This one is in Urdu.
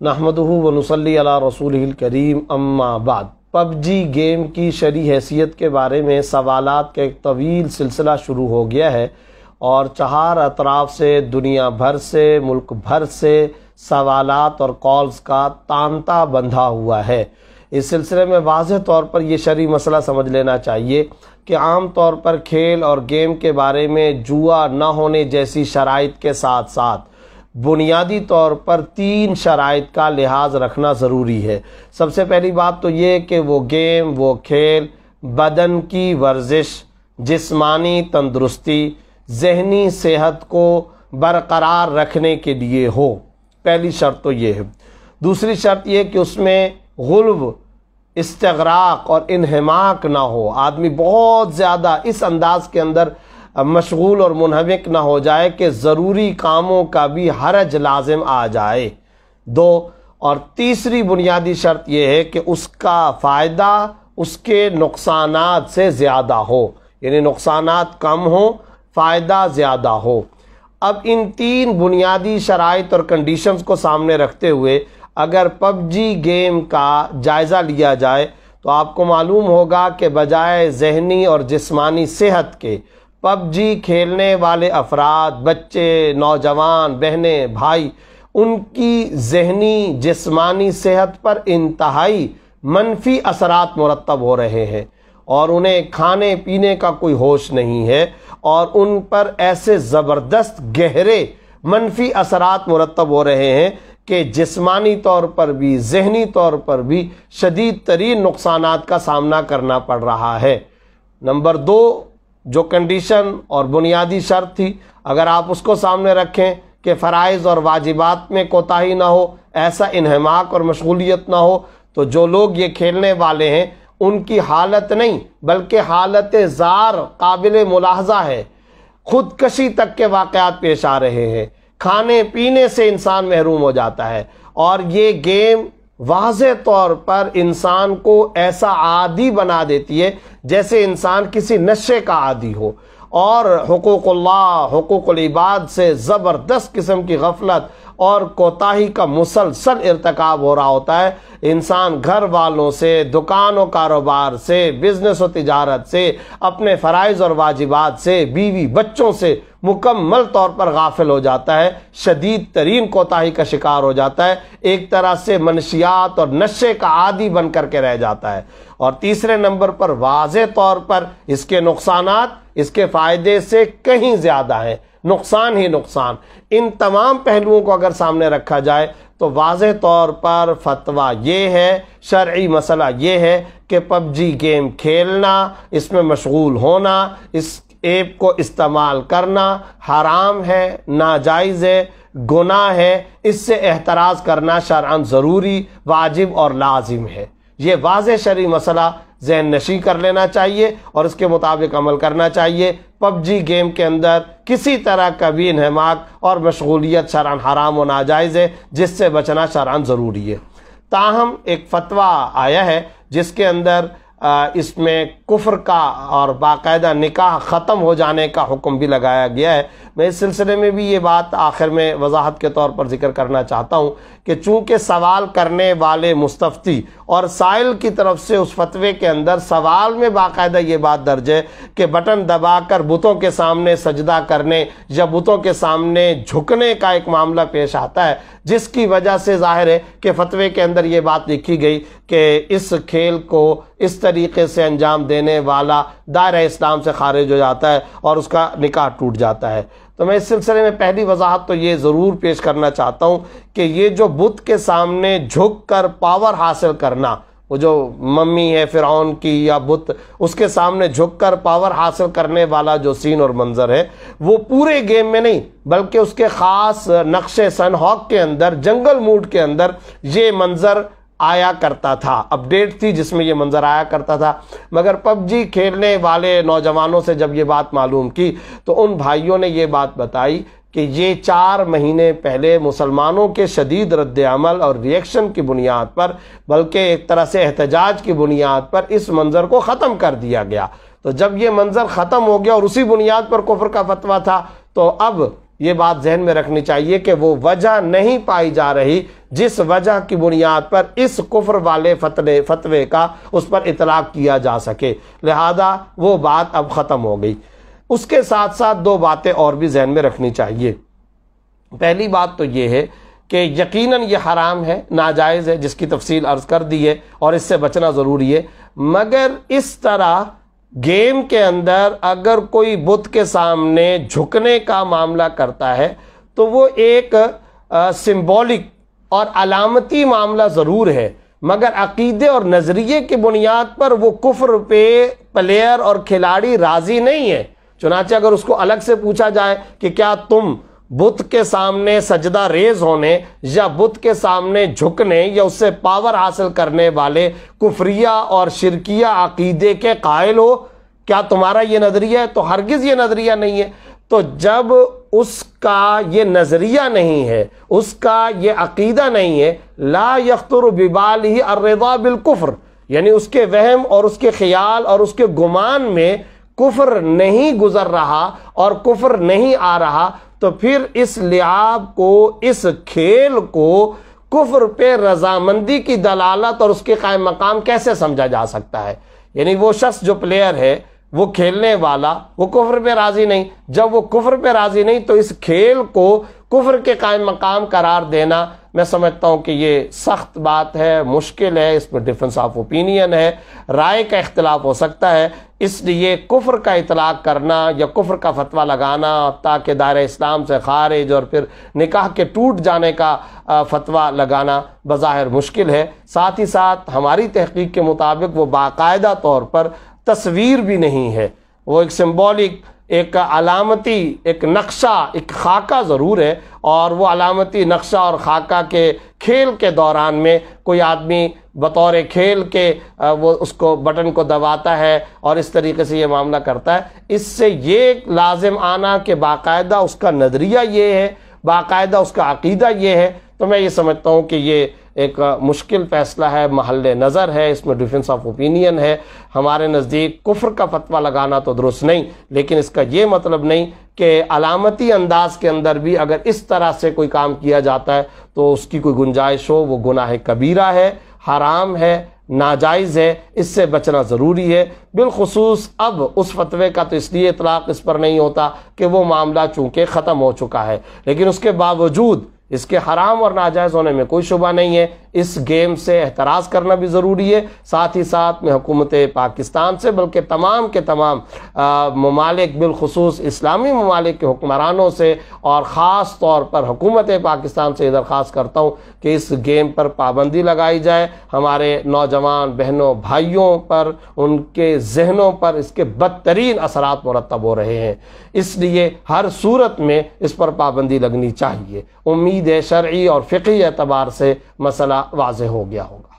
نحمدہ ونصلی علی رسولہ الکریم اما بعد۔ پب جی گیم کی شرعی حیثیت کے بارے میں سوالات کا ایک طویل سلسلہ شروع ہو گیا ہے اور چہار اطراف سے، دنیا بھر سے، ملک بھر سے سوالات اور کالز کا تانتا بندھا ہوا ہے۔ اس سلسلے میں واضح طور پر یہ شرعی مسئلہ سمجھ لینا چاہیے کہ عام طور پر کھیل اور گیم کے بارے میں جوا نہ ہونے جیسی شرائط کے ساتھ ساتھ بنیادی طور پر 3 شرائط کا لحاظ رکھنا ضروری ہے۔ سب سے پہلی بات تو یہ کہ وہ گیم، وہ کھیل بدن کی ورزش، جسمانی تندرستی، ذہنی صحت کو برقرار رکھنے کے لیے ہو۔ پہلی شرط تو یہ ہے۔ دوسری شرط یہ کہ اس میں غلو، استغراق اور انہماک نہ ہو، آدمی بہت زیادہ اس انداز کے اندر مشغول اور منہمک نہ ہو جائے کہ ضروری کاموں کا بھی حرج لازم آ جائے۔ اور تیسری بنیادی شرط یہ ہے کہ اس کا فائدہ اس کے نقصانات سے زیادہ ہو، یعنی نقصانات کم ہوں، فائدہ زیادہ ہو۔ اب ان 3 بنیادی شرائط اور کنڈیشنز کو سامنے رکھتے ہوئے اگر پب جی گیم کا جائزہ لیا جائے تو آپ کو معلوم ہوگا کہ بجائے ذہنی اور جسمانی صحت کے پب جی کھیلنے والے افراد، بچے، نوجوان، بہنیں، بھائی، ان کی ذہنی جسمانی صحت پر انتہائی منفی اثرات مرتب ہو رہے ہیں اور انہیں کھانے پینے کا کوئی ہوش نہیں ہے اور ان پر ایسے زبردست گہرے منفی اثرات مرتب ہو رہے ہیں کہ جسمانی طور پر بھی، ذہنی طور پر بھی شدید ترین نقصانات کا سامنا کرنا پڑ رہا ہے۔ نمبر 2 جو کنڈیشن اور بنیادی شرط تھی، اگر آپ اس کو سامنے رکھیں کہ فرائض اور واجبات میں کوتاہی نہ ہو، ایسا انہماک اور مشغولیت نہ ہو، تو جو لوگ یہ کھیلنے والے ہیں ان کی حالت نہیں بلکہ حالت زار قابل ملاحظہ ہے۔ خودکشی تک کے واقعات پیش آ رہے ہیں، کھانے پینے سے انسان محروم ہو جاتا ہے اور یہ گیم واضح طور پر انسان کو ایسا عادی بنا دیتی ہے جیسے انسان کسی نشے کا عادی ہو، اور حقوق اللہ، حقوق العباد سے زبردست قسم کی غفلت اور کوتاہی کا مسلسل ارتکاب ہو رہا ہوتا ہے۔ انسان گھر والوں سے، دکان و کاروبار سے، بزنس و تجارت سے، اپنے فرائض اور واجبات سے، بیوی بچوں سے مکمل طور پر غافل ہو جاتا ہے، شدید ترین کوتاہی کا شکار ہو جاتا ہے، ایک طرح سے منشیات اور نشے کا عادی بن کر کے رہ جاتا ہے۔ اور تیسرے نمبر پر واضح طور پر اس کے نقصانات اس کے فائدے سے کہیں زیادہ ہیں، نقصان ہی نقصان۔ ان تمام پہلوؤں کو اگر سامنے رکھا جائے تو واضح طور پر فتویٰ یہ ہے، شرعی مسئلہ یہ ہے کہ پب جی گیم کھیلنا، اس میں مشغول ہونا، اس ایپ کو استعمال کرنا حرام ہے، ناجائز ہے، گناہ ہے، اس سے احتراز کرنا شرعاً ضروری، واجب اور لازم ہے۔ یہ واضح شرعی مسئلہ ذہن نشین کر لینا چاہیے اور اس کے مطابق عمل کرنا چاہیے۔ پب جی گیم کے اندر کسی طرح کا بھی انہماک اور مشغولیت شرعاً حرام و ناجائز ہے، جس سے بچنا شرعاً ضروری ہے۔ تاہم ایک فتویٰ آیا ہے جس کے اندر اس میں کفر کا اور باقاعدہ نکاح ختم ہو جانے کا حکم بھی لگایا گیا ہے۔ میں اس سلسلے میں بھی یہ بات آخر میں وضاحت کے طور پر ذکر کرنا چاہتا ہوں کہ چونکہ سوال کرنے والے مستفتی اور سائل کی طرف سے اس فتوے کے اندر سوال میں باقاعدہ یہ بات درج ہے کہ بٹن دبا کر بتوں کے سامنے سجدہ کرنے یا بتوں کے سامنے جھکنے کا ایک معاملہ پیش آتا ہے، جس کی وجہ سے ظاہر ہے کہ فتوے کے اندر یہ بات لکھی گئی کہ اس کھیل کو اس طریقے سے انجام دینے والا دائرہ اسلام سے خارج ہو جاتا ہے اور اس کا نکاح ٹوٹ جاتا ہے۔ تو میں اس سلسلے میں پہلی وضاحت تو یہ ضرور پیش کرنا چاہتا ہوں کہ یہ جو بت کے سامنے جھک کر پاور حاصل کرنا، وہ جو ممی ہے فرعون کی یا بت، اس کے سامنے جھک کر پاور حاصل کرنے والا جو سین اور منظر ہے، وہ پورے گیم میں نہیں بلکہ اس کے خاص نقش سن ہاک کے اندر، جنگل موڈ کے اندر یہ منظر آیا کرتا تھا، اپڈیٹ تھی جس میں یہ منظر آیا کرتا تھا۔ مگر پب جی کھیلنے والے نوجوانوں سے جب یہ بات معلوم کی تو ان بھائیوں نے یہ بات بتائی کہ یہ 4 مہینے پہلے مسلمانوں کے شدید رد عمل اور ریئیکشن کی بنیاد پر، بلکہ ایک طرح سے احتجاج کی بنیاد پر اس منظر کو ختم کر دیا گیا۔ تو جب یہ منظر ختم ہو گیا اور اسی بنیاد پر کفر کا فتویٰ تھا تو اب یہ بات ذہن میں رکھنی چاہیے کہ وہ وجہ نہیں پائی جا رہی جس وجہ کی بنیاد پر اس کفر والے فتوے کا اس پر اطلاق کیا جا سکے، لہذا وہ بات اب ختم ہو گئی۔ اس کے ساتھ ساتھ دو باتیں اور بھی ذہن میں رکھنی چاہیے۔ پہلی بات تو یہ ہے کہ یقیناً یہ حرام ہے، ناجائز ہے، جس کی تفصیل عرض کر دی ہے اور اس سے بچنا ضروری ہے، مگر اس طرح گیم کے اندر اگر کوئی بت کے سامنے جھکنے کا معاملہ کرتا ہے تو وہ ایک سمبولک اور علامتی معاملہ ضرور ہے، مگر عقیدے اور نظریے کی بنیاد پر وہ کفر پہ پلیئر اور کھلاڑی راضی نہیں ہے۔ چنانچہ اگر اس کو الگ سے پوچھا جائے کہ کیا تم بت کے سامنے سجدہ ریز ہونے یا بت کے سامنے جھکنے یا اس سے پاور حاصل کرنے والے کفریہ اور شرکیہ عقیدے کے قائل ہو، کیا تمہارا یہ نظریہ ہے؟ تو ہرگز یہ نظریہ نہیں ہے۔ تو جب اس کا یہ نظریہ نہیں ہے، اس کا یہ عقیدہ نہیں ہے، لا یخطر ببالہ الرضا بالکفر، یعنی اس کے وہم اور اس کے خیال اور اس کے گمان میں کفر نہیں گزر رہا اور کفر نہیں آ رہا، تو پھر اس لعاب کو، اس کھیل کو کفر پہ رضامندی کی دلالت اور اس کے قائم مقام کیسے سمجھا جا سکتا ہے؟ یعنی وہ شخص جو پلیئر ہے، وہ کھیلنے والا، وہ کفر پہ راضی نہیں۔ جب وہ کفر پہ راضی نہیں تو اس کھیل کو کفر کے قائم مقام قرار دینا، میں سمجھتا ہوں کہ یہ سخت بات ہے، مشکل ہے، اس میں ڈفرینس آف اوپینین ہے، رائے کا اختلاف ہو سکتا ہے۔ اس لیے کفر کا اطلاق کرنا یا کفر کا فتویٰ لگانا تاکہ دائرہ اسلام سے خارج اور پھر نکاح کے ٹوٹ جانے کا فتویٰ لگانا بظاہر مشکل ہے۔ ساتھ ہی ساتھ ہماری تحقیق کے مطابق وہ باقاعدہ طور پر تصویر بھی نہیں ہے، وہ ایک سمبولک، ایک علامتی، ایک نقشہ، ایک خاکہ ضرور ہے، اور وہ علامتی نقشہ اور خاکہ کے کھیل کے دوران میں کوئی آدمی بطور کھیل کے وہ اس کو بٹن کو دباتا ہے اور اس طریقے سے یہ معاملہ کرتا ہے۔ اس سے یہ لازم آنا کہ باقاعدہ اس کا نظریہ یہ ہے، باقاعدہ اس کا عقیدہ یہ ہے، تو میں یہ سمجھتا ہوں کہ یہ ایک مشکل فیصلہ ہے، محل نظر ہے، اس میں ڈیفرنس آف اوپینین ہے۔ ہمارے نزدیک کفر کا فتویٰ لگانا تو درست نہیں، لیکن اس کا یہ مطلب نہیں کہ علامتی انداز کے اندر بھی اگر اس طرح سے کوئی کام کیا جاتا ہے تو اس کی کوئی گنجائش ہو، وہ گناہ کبیرہ ہے، حرام ہے، ناجائز ہے، اس سے بچنا ضروری ہے۔ بالخصوص اب اس فتوے کا تو اس لیے اطلاق اس پر نہیں ہوتا کہ وہ معاملہ چونکہ ختم ہو چکا ہے، لیکن اس کے باوجود اس کے حرام اور ناجائز ہونے میں کوئی شبہ نہیں ہے۔ اس گیم سے احتراز کرنا بھی ضروری ہے۔ ساتھ ہی ساتھ میں حکومت پاکستان سے بلکہ تمام کے تمام ممالک، بالخصوص اسلامی ممالک کے حکمرانوں سے اور خاص طور پر حکومت پاکستان سے درخواست کرتا ہوں کہ اس گیم پر پابندی لگائی جائے۔ ہمارے نوجوان بہنوں بھائیوں پر، ان کے ذہنوں پر اس کے بدترین اثرات مرتب ہو رہے ہیں، اس لیے ہر صورت میں اس پر پابندی لگنی چاہیے۔ امید ہے شرعی اور فقہی اعتبار سے مسئلہ واضح ہو گیا ہوگا۔